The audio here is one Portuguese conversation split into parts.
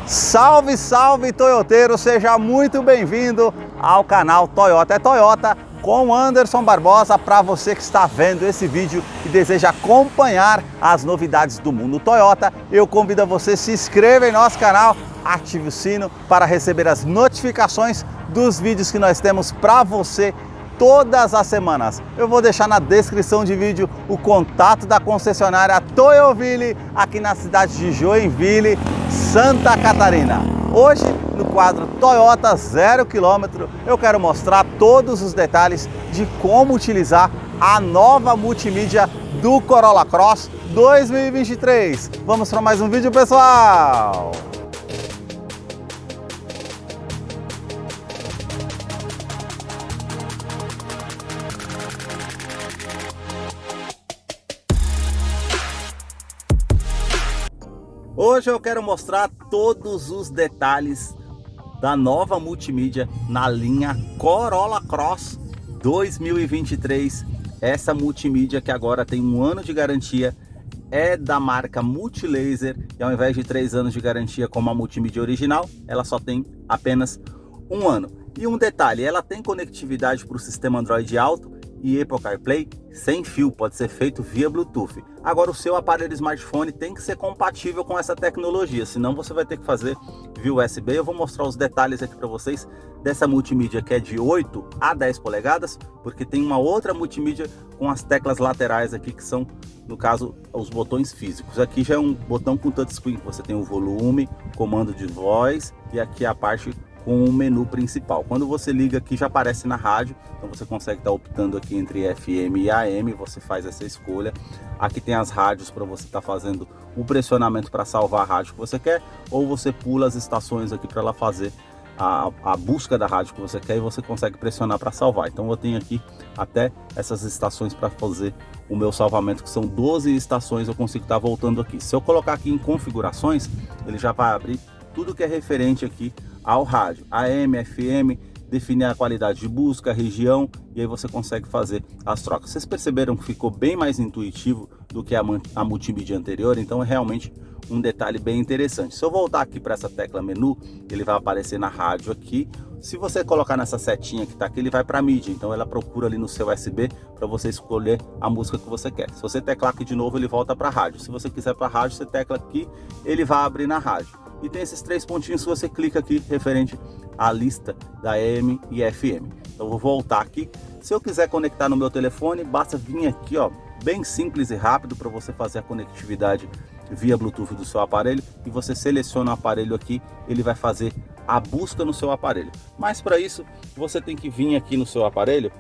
Salve, salve, toyoteiro! Seja muito bem-vindo ao canal Toyota é Toyota com Anderson Barbosa. Para você que está vendo esse vídeo e deseja acompanhar as novidades do mundo Toyota, eu convido a você a se inscrever em nosso canal, ative o sino para receber as notificações dos vídeos que nós temos para você todas as semanas. Eu vou deixar na descrição de vídeo o contato da concessionária Toyoville aqui na cidade de Joinville, Santa Catarina. Hoje, no quadro Toyota 0 km, eu quero mostrar todos os detalhes de como utilizar a nova multimídia do Corolla Cross 2023. Vamos para mais um vídeo, pessoal! Hoje eu quero mostrar todos os detalhes da nova multimídia na linha Corolla Cross 2023. Essa multimídia que agora tem 1 ano de garantia, é da marca Multilaser, e ao invés de 3 anos de garantia como a multimídia original, ela só tem apenas 1 ano. E um detalhe, ela tem conectividade para o sistema Android Auto e Apple CarPlay sem fio, pode ser feito via Bluetooth. Agora o seu aparelho smartphone tem que ser compatível com essa tecnologia, senão você vai ter que fazer via USB. Eu vou mostrar os detalhes aqui para vocês dessa multimídia que é de 8 a 10 polegadas, porque tem uma outra multimídia com as teclas laterais aqui que são, no caso, os botões físicos. Aqui já é um botão com touchscreen, você tem o volume, comando de voz e aqui a parte com o menu principal. Quando você liga aqui já aparece na rádio, então você consegue estar optando aqui entre FM e AM, você faz essa escolha. Aqui tem as rádios para você estar fazendo o pressionamento para salvar a rádio que você quer, ou você pula as estações aqui para ela fazer a busca da rádio que você quer e você consegue pressionar para salvar. Então eu tenho aqui até essas estações para fazer o meu salvamento, que são 12 estações, eu consigo estar voltando aqui. Se eu colocar aqui em configurações, ele já vai abrir tudo que é referente aqui ao rádio, AM, FM, definir a qualidade de busca, a região, e aí você consegue fazer as trocas. Vocês perceberam que ficou bem mais intuitivo do que a multimídia anterior, então é realmente um detalhe bem interessante. Se eu voltar aqui para essa tecla menu, ele vai aparecer na rádio aqui. Se você colocar nessa setinha que está aqui, ele vai para a mídia, então ela procura ali no seu USB para você escolher a música que você quer. Se você teclar aqui de novo, ele volta para a rádio. Se você quiser para a rádio, você tecla aqui, ele vai abrir na rádio. E tem esses 3 pontinhos que você clica aqui referente à lista da AM e FM. Então eu vou voltar aqui. Se eu quiser conectar no meu telefone, basta vir aqui, ó, bem simples e rápido para você fazer a conectividade via Bluetooth do seu aparelho, e você seleciona o aparelho aqui, ele vai fazer a busca no seu aparelho. Mas para isso você tem que vir aqui no seu aparelho,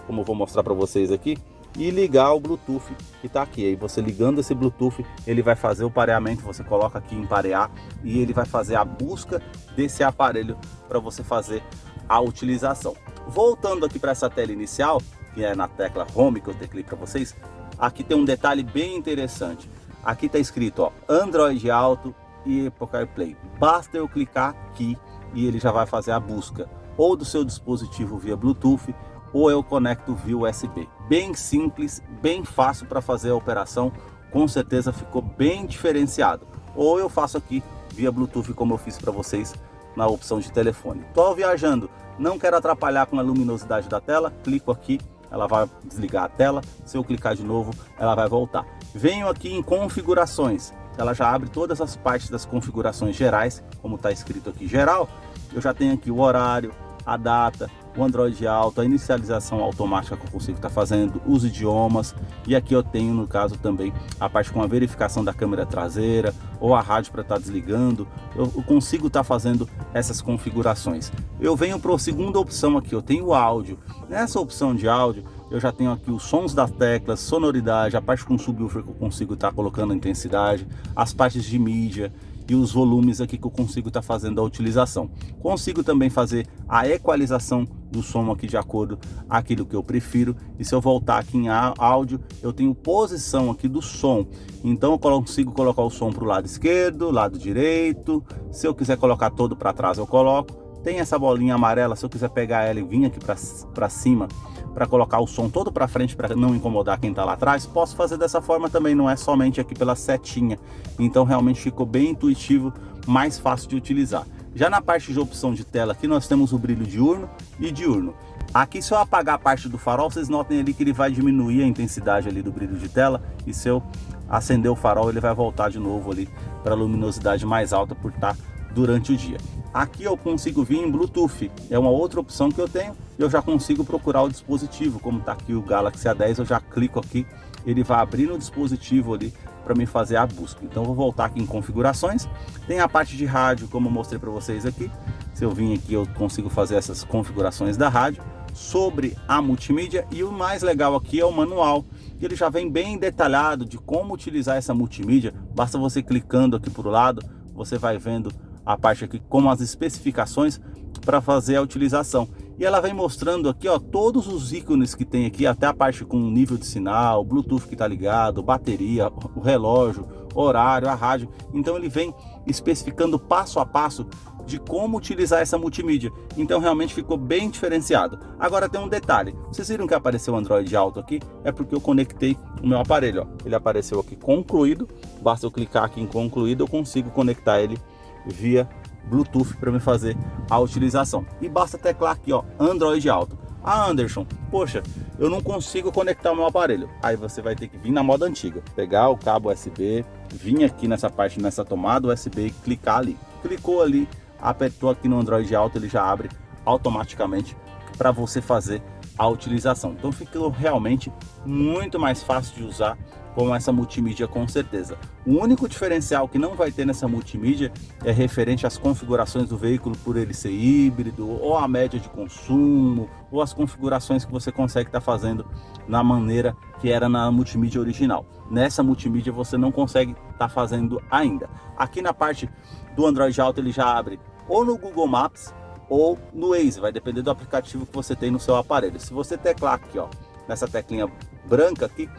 como eu vou mostrar para vocês aqui, e ligar o Bluetooth que está aqui. Aí você ligando esse Bluetooth, ele vai fazer o pareamento, você coloca aqui em parear e ele vai fazer a busca desse aparelho para você fazer a utilização. Voltando aqui para essa tela inicial, que é na tecla Home que eu teclei para vocês, aqui tem um detalhe bem interessante. Aqui está escrito, ó, Android Auto e Apple CarPlay. Basta eu clicar aqui e ele já vai fazer a busca ou do seu dispositivo via Bluetooth, ou eu conecto via USB. Bem simples, bem fácil para fazer a operação, com certeza ficou bem diferenciado. Ou eu faço aqui via Bluetooth, como eu fiz para vocês na opção de telefone. Estou viajando, não quero atrapalhar com a luminosidade da tela, clico aqui, ela vai desligar a tela. Se eu clicar de novo, ela vai voltar. Venho aqui em configurações, ela já abre todas as partes das configurações gerais, como está escrito aqui geral. Eu já tenho aqui o horário, a data, o Android Auto, a inicialização automática que eu consigo estar fazendo, os idiomas, e aqui eu tenho, no caso, também a parte com a verificação da câmera traseira ou a rádio para estar desligando. Eu consigo estar fazendo essas configurações. Eu venho para a segunda opção aqui, eu tenho o áudio. Nessa opção de áudio, eu já tenho aqui os sons das teclas, sonoridade, a parte com subwoofer que eu consigo estar colocando a intensidade, as partes de mídia e os volumes aqui que eu consigo estar fazendo a utilização. Consigo também fazer a equalização do som aqui de acordo com aquilo que eu prefiro. E se eu voltar aqui em áudio, eu tenho posição aqui do som. Então eu consigo colocar o som para o lado esquerdo, lado direito. Se eu quiser colocar todo para trás, eu coloco. tem essa bolinha amarela, se eu quiser pegar ela e vir aqui para cima, para colocar o som todo para frente, para não incomodar quem está lá atrás, posso fazer dessa forma também, não é somente aqui pela setinha. Então realmente ficou bem intuitivo, mais fácil de utilizar. Já na parte de opção de tela aqui, nós temos o brilho diurno e diurno. Aqui, se eu apagar a parte do farol, vocês notem ali que ele vai diminuir a intensidade ali do brilho de tela, e se eu acender o farol, ele vai voltar de novo ali para a luminosidade mais alta por estar durante o dia. Aqui eu consigo vir em Bluetooth, é uma outra opção que eu tenho. Eu já consigo procurar o dispositivo, como está aqui o Galaxy A10, eu já clico aqui, ele vai abrir no dispositivo ali para me fazer a busca. Então vou voltar aqui em configurações, tem a parte de rádio, como eu mostrei para vocês aqui. Se eu vim aqui, eu consigo fazer essas configurações da rádio. Sobre a multimídia, e o mais legal aqui é o manual, ele já vem bem detalhado de como utilizar essa multimídia. Basta você clicando aqui para o lado, você vai vendo a parte aqui como as especificações para fazer a utilização, e ela vem mostrando aqui, ó, todos os ícones que tem aqui, até a parte com nível de sinal, Bluetooth que está ligado, bateria, o relógio, horário, a rádio. Então ele vem especificando passo a passo de como utilizar essa multimídia. Então realmente ficou bem diferenciado. Agora tem um detalhe, vocês viram que apareceu o Android Auto aqui? É porque eu conectei o meu aparelho, ó. Ele apareceu aqui concluído, basta eu clicar aqui em concluído, eu consigo conectar ele via Bluetooth para me fazer a utilização. E basta teclar aqui, ó, Android Auto. Ah, Anderson, poxa, eu não consigo conectar o meu aparelho. Aí você vai ter que vir na moda antiga, pegar o cabo USB, vir aqui nessa parte, nessa tomada USB e clicar ali. Clicou ali, apertou aqui no Android Auto, ele já abre automaticamente para você fazer a utilização. Então ficou realmente muito mais fácil de usar com essa multimídia, com certeza. O único diferencial que não vai ter nessa multimídia é referente às configurações do veículo, por ele ser híbrido, ou a média de consumo, ou as configurações que você consegue estar fazendo na maneira que era na multimídia original. Nessa multimídia você não consegue estar fazendo ainda. Aqui na parte do Android Auto ele já abre ou no Google Maps ou no Waze, vai depender do aplicativo que você tem no seu aparelho. Se você teclar aqui, ó, nessa teclinha branca aqui,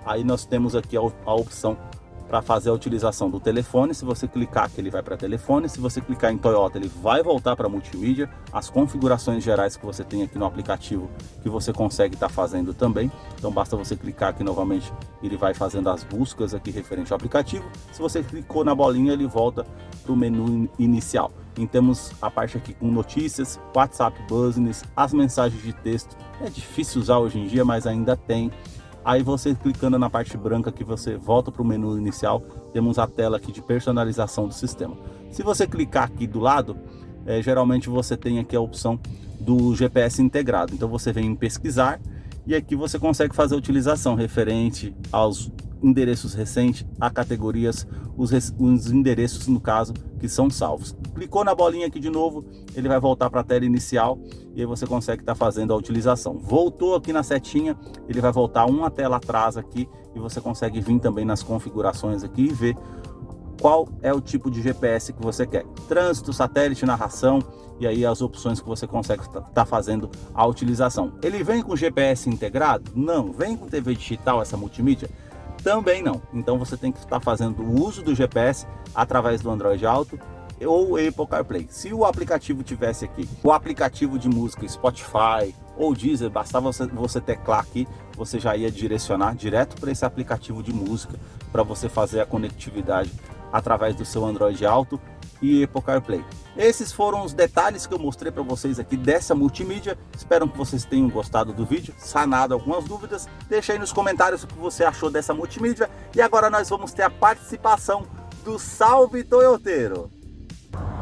aí nós temos aqui a opção para fazer a utilização do telefone. Se você clicar aqui, ele vai para telefone. Se você clicar em Toyota, ele vai voltar para multimídia. As configurações gerais que você tem aqui no aplicativo, que você consegue estar fazendo também. Então basta você clicar aqui novamente, ele vai fazendo as buscas aqui referente ao aplicativo. Se você clicou na bolinha, ele volta para o menu inicial. E temos a parte aqui com notícias, WhatsApp Business, as mensagens de texto. É difícil usar hoje em dia, mas ainda tem. Aí você clicando na parte branca que você volta para o menu inicial, temos a tela aqui de personalização do sistema. Se você clicar aqui do lado, geralmente você tem aqui a opção do GPS integrado. Então você vem em pesquisar e aqui você consegue fazer a utilização referente aos endereços recentes, a categorias, os endereços no caso que são salvos. Clicou na bolinha aqui de novo, ele vai voltar para a tela inicial e aí você consegue estar fazendo a utilização. Voltou aqui na setinha, ele vai voltar uma tela atrás aqui e você consegue vir também nas configurações aqui e ver qual é o tipo de GPS que você quer. Trânsito, satélite, narração, e aí as opções que você consegue estar fazendo a utilização. Ele vem com GPS integrado? Não. Vem com TV digital essa multimídia? Também não. Então você tem que estar fazendo o uso do GPS através do Android Auto ou Apple CarPlay. Se o aplicativo tivesse aqui, o aplicativo de música Spotify ou Deezer, bastava você teclar aqui, você já ia direcionar direto para esse aplicativo de música para você fazer a conectividade através do seu Android Auto e Apple CarPlay. Esses foram os detalhes que eu mostrei para vocês aqui dessa multimídia. Espero que vocês tenham gostado do vídeo, sanado algumas dúvidas. Deixa aí nos comentários o que você achou dessa multimídia. E agora nós vamos ter a participação do Salve Toyoteiro.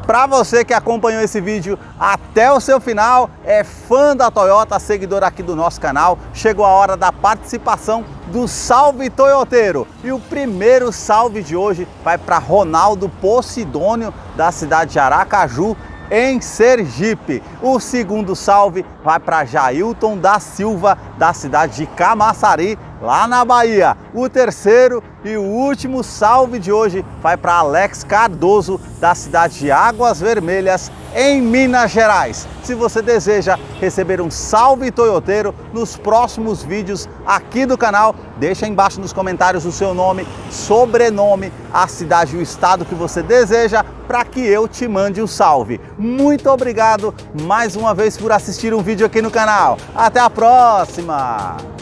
Para você que acompanhou esse vídeo até o seu final, é fã da Toyota, seguidor aqui do nosso canal, chegou a hora da participação do Salve Toyoteiro. E o primeiro salve de hoje vai para Ronaldo Posidônio, da cidade de Aracaju, em Sergipe. O segundo salve vai para Jailton da Silva, da cidade de Camaçari, lá na Bahia. O terceiro e o último salve de hoje vai para Alex Cardoso, da cidade de Águas Vermelhas, em Minas Gerais. Se você deseja receber um salve toyoteiro nos próximos vídeos aqui do canal, deixa aí embaixo nos comentários o seu nome, sobrenome, a cidade e o estado que você deseja para que eu te mande um salve. Muito obrigado mais uma vez por assistir um vídeo aqui no canal. Até a próxima!